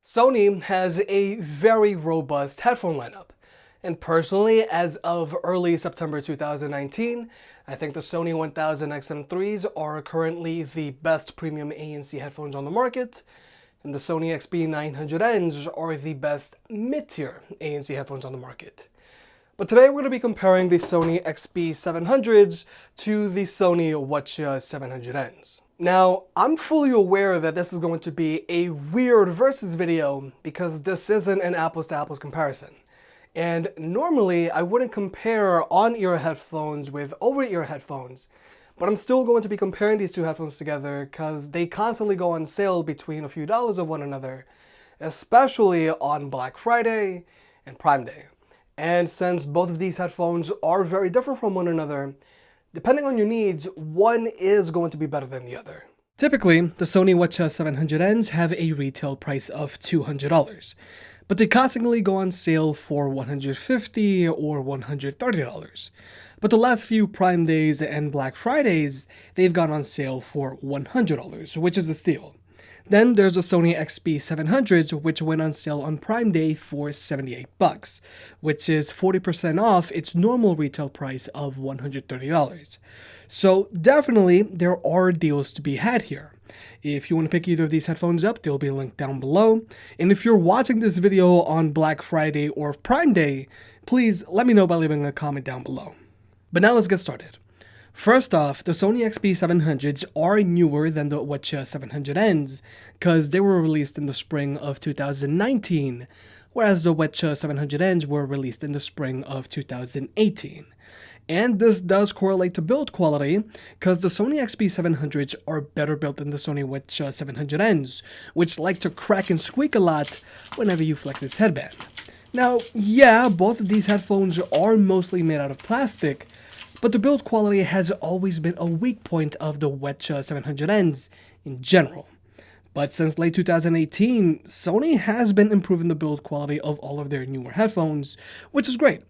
Sony has a very robust headphone lineup, and personally, as of early September 2019, I think the Sony WH-CH700Ns are currently the best premium ANC headphones on the market, and the Sony XB900Ns are the best mid-tier ANC headphones on the market. But today we're going to be comparing the Sony XB700s to the Sony WH-CH700Ns. Now, I'm fully aware that this is going to be a weird versus video because this isn't an apples-to-apples comparison. And normally, I wouldn't compare on-ear headphones with over-ear headphones, but I'm still going to be comparing these two headphones together because they constantly go on sale between a few dollars of one another, especially on Black Friday and Prime Day. And since both of these headphones are very different from one another, depending on your needs, one is going to be better than the other. Typically, the Sony WH-CH700Ns have a retail price of $200, but they constantly go on sale for $150 or $130. But the last few Prime Days and Black Fridays, they've gone on sale for $100, which is a steal. Then there's the Sony XB700s, which went on sale on Prime Day for $78, which is 40% off its normal retail price of $130. So definitely there are deals to be had here. If you want to pick either of these headphones up, they'll be linked down below. And if you're watching this video on Black Friday or Prime Day, please let me know by leaving a comment down below. But now let's get started. First off, the Sony XB700s are newer than the WH-CH700Ns because they were released in the spring of 2019, whereas the WH-CH700Ns were released in the spring of 2018. And this does correlate to build quality because the Sony XB700s are better built than the Sony WH-CH700Ns, which like to crack and squeak a lot whenever you flex this headband. Now, yeah, both of these headphones are mostly made out of plastic, but the build quality has always been a weak point of the WH-CH700Ns in general. But since late 2018, Sony has been improving the build quality of all of their newer headphones, which is great.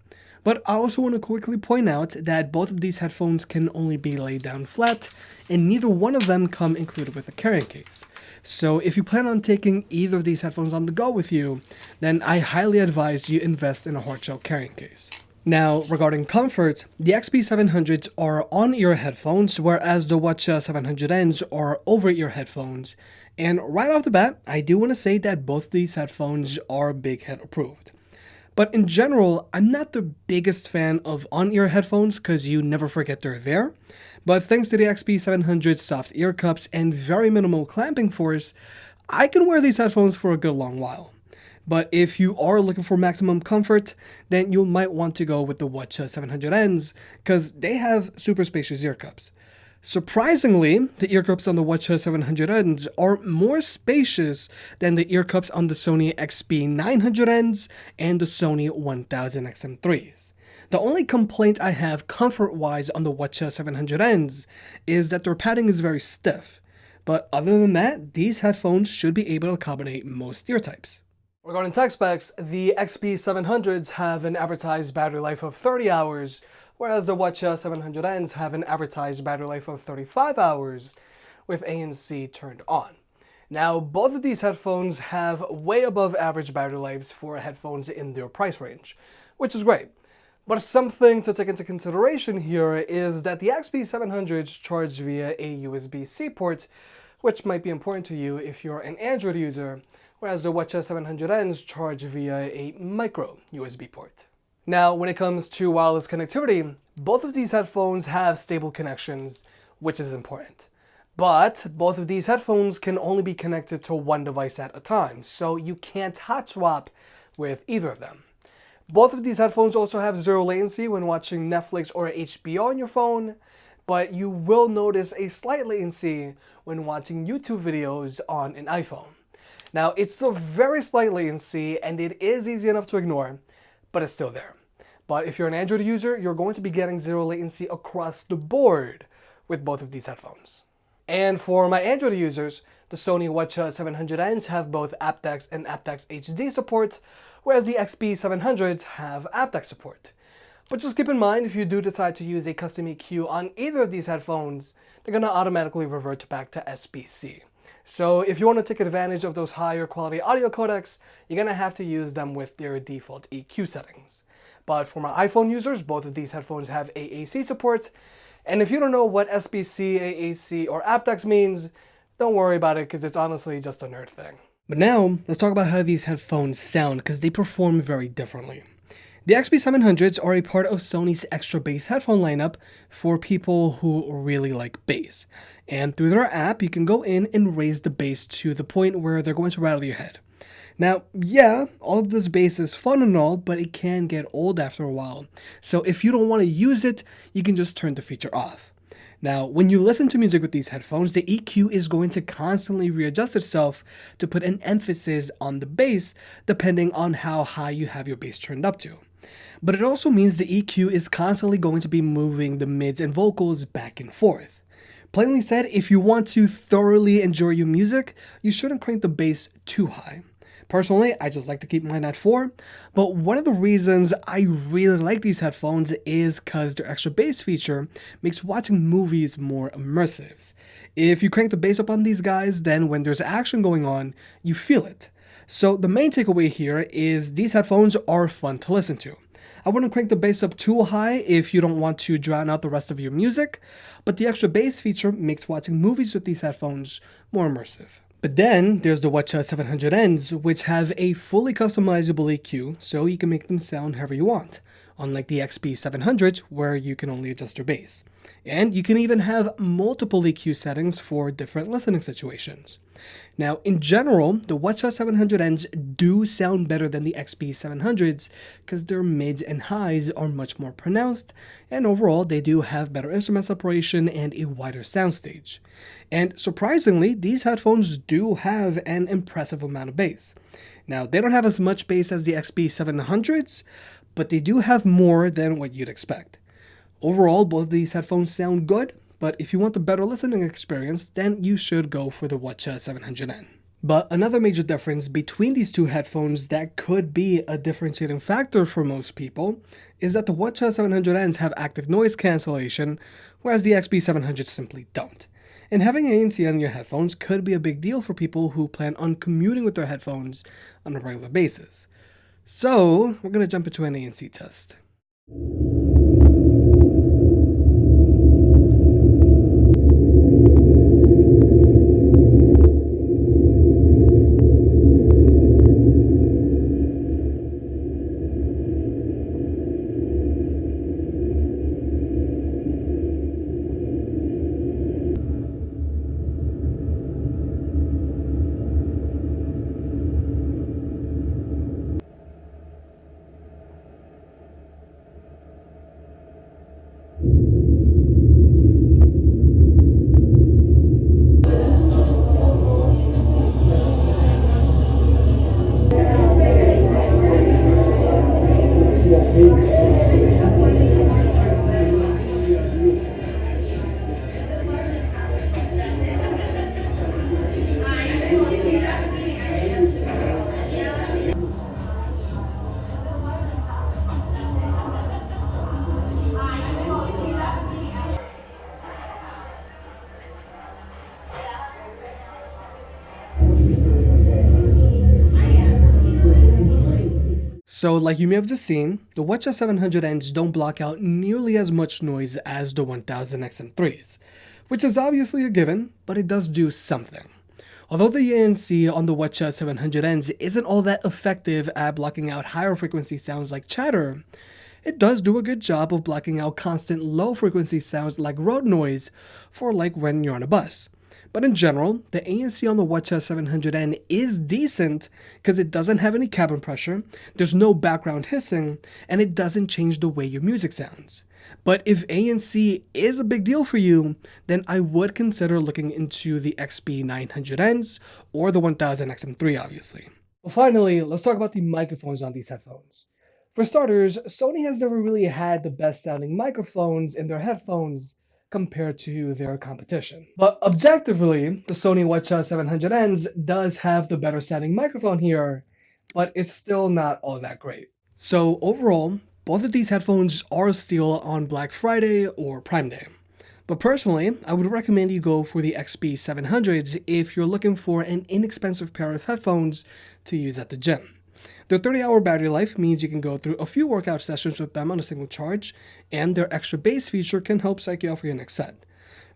But I also want to quickly point out that both of these headphones can only be laid down flat, and neither one of them come included with a carrying case. So if you plan on taking either of these headphones on the go with you, then I highly advise you invest in a hardshell carrying case. Now, regarding comfort, the XB700s are on-ear headphones, whereas the WH-CH700Ns are over-ear headphones. And right off the bat, I do want to say that both these headphones are big head approved. But in general, I'm not the biggest fan of on-ear headphones because you never forget they're there. But thanks to the XB700's soft ear cups and very minimal clamping force, I can wear these headphones for a good long while. But if you are looking for maximum comfort, then you might want to go with the WH-CH700Ns because they have super spacious ear cups. Surprisingly, the ear cups on the WH-CH700Ns are more spacious than the ear cups on the Sony XB900Ns and the Sony 1000XM3s. The only complaint I have comfort-wise on the WH-CH700Ns is that their padding is very stiff. But other than that, these headphones should be able to accommodate most ear types. Regarding tech specs, the XB700s have an advertised battery life of 30 hours, whereas the WH-CH700Ns have an advertised battery life of 35 hours with ANC turned on. Now, both of these headphones have way above average battery lives for headphones in their price range, which is great. But something to take into consideration here is that the XB700s charge via a USB-C port, which might be important to you if you're an Android user, whereas the WH-CH700Ns charge via a micro USB port. Now, when it comes to wireless connectivity, both of these headphones have stable connections, which is important. But both of these headphones can only be connected to one device at a time, so you can't hot swap with either of them. Both of these headphones also have zero latency when watching Netflix or HBO on your phone, but you will notice a slight latency when watching YouTube videos on an iPhone. Now, it's a very slight latency, and it is easy enough to ignore, but it's still there. But if you're an Android user, you're going to be getting zero latency across the board with both of these headphones. And for my Android users, the Sony WH-CH700Ns have both aptX and aptX HD support, whereas the XB700s have aptX support. But just keep in mind, if you do decide to use a custom EQ on either of these headphones, they're going to automatically revert back to SBC. So if you want to take advantage of those higher quality audio codecs, you're going to have to use them with their default EQ settings. But for my iPhone users, both of these headphones have AAC support. And if you don't know what SBC, AAC, or aptX means, don't worry about it because it's honestly just a nerd thing. But now, let's talk about how these headphones sound because they perform very differently. The XB700s are a part of Sony's extra bass headphone lineup for people who really like bass. And through their app, you can go in and raise the bass to the point where they're going to rattle your head. Now, yeah, all of this bass is fun and all, but it can get old after a while. So if you don't want to use it, you can just turn the feature off. Now, when you listen to music with these headphones, the EQ is going to constantly readjust itself to put an emphasis on the bass, depending on how high you have your bass turned up to. But it also means the EQ is constantly going to be moving the mids and vocals back and forth. Plainly said, if you want to thoroughly enjoy your music, you shouldn't crank the bass too high. Personally, I just like to keep mine at 4, but one of the reasons I really like these headphones is because their extra bass feature makes watching movies more immersive. If you crank the bass up on these guys, then when there's action going on, you feel it. So the main takeaway here is these headphones are fun to listen to. I wouldn't crank the bass up too high if you don't want to drown out the rest of your music, but the extra bass feature makes watching movies with these headphones more immersive. But then there's the WH-CH700Ns, which have a fully customizable EQ, so you can make them sound however you want, unlike the XB700, where you can only adjust your bass. And you can even have multiple EQ settings for different listening situations. Now, in general, the WH-CH700Ns do sound better than the XB700s because their mids and highs are much more pronounced, and overall they do have better instrument separation and a wider soundstage. And surprisingly, these headphones do have an impressive amount of bass. Now, they don't have as much bass as the XB700s, but they do have more than what you'd expect. Overall, both of these headphones sound good, but if you want a better listening experience, then you should go for the WH-700N. But another major difference between these two headphones that could be a differentiating factor for most people is that the WH-700Ns have active noise cancellation, whereas the XB700s simply don't. And having ANC on your headphones could be a big deal for people who plan on commuting with their headphones on a regular basis. So, we're going to jump into an ANC test. So like you may have just seen, the WH-700Ns don't block out nearly as much noise as the 1000XM3s, which is obviously a given, but it does do something. Although the ANC on the WH-700Ns isn't all that effective at blocking out higher frequency sounds like chatter, it does do a good job of blocking out constant low frequency sounds like road noise for like when you're on a bus. But in general, the ANC on the WH-700N is decent because it doesn't have any cabin pressure, there's no background hissing, and it doesn't change the way your music sounds. But if ANC is a big deal for you, then I would consider looking into the XB900Ns or the 1000XM3 obviously. Well, finally, let's talk about the microphones on these headphones. For starters, Sony has never really had the best sounding microphones in their headphones compared to their competition. But objectively, the Sony WH-700Ns does have the better sounding microphone here, but it's still not all that great. So overall, both of these headphones are a steal on Black Friday or Prime Day. But personally, I would recommend you go for the XB700s if you're looking for an inexpensive pair of headphones to use at the gym. Their 30-hour battery life means you can go through a few workout sessions with them on a single charge, and their extra bass feature can help psych you out for your next set.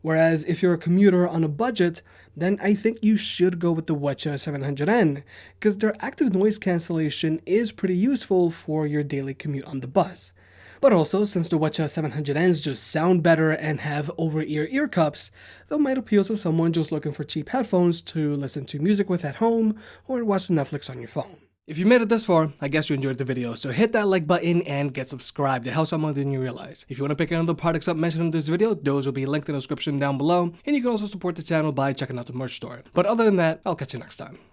Whereas if you're a commuter on a budget, then I think you should go with the WH-CH700N, because their active noise cancellation is pretty useful for your daily commute on the bus. But also, since the WH-CH700Ns just sound better and have over-ear ear cups, they might appeal to someone just looking for cheap headphones to listen to music with at home or watch Netflix on your phone. If you made it this far, I guess you enjoyed the video, so hit that like button and get subscribed. It helps out more than you realize. If you want to pick any other products up mentioned in this video, those will be linked in the description down below, and you can also support the channel by checking out the merch store. But other than that, I'll catch you next time.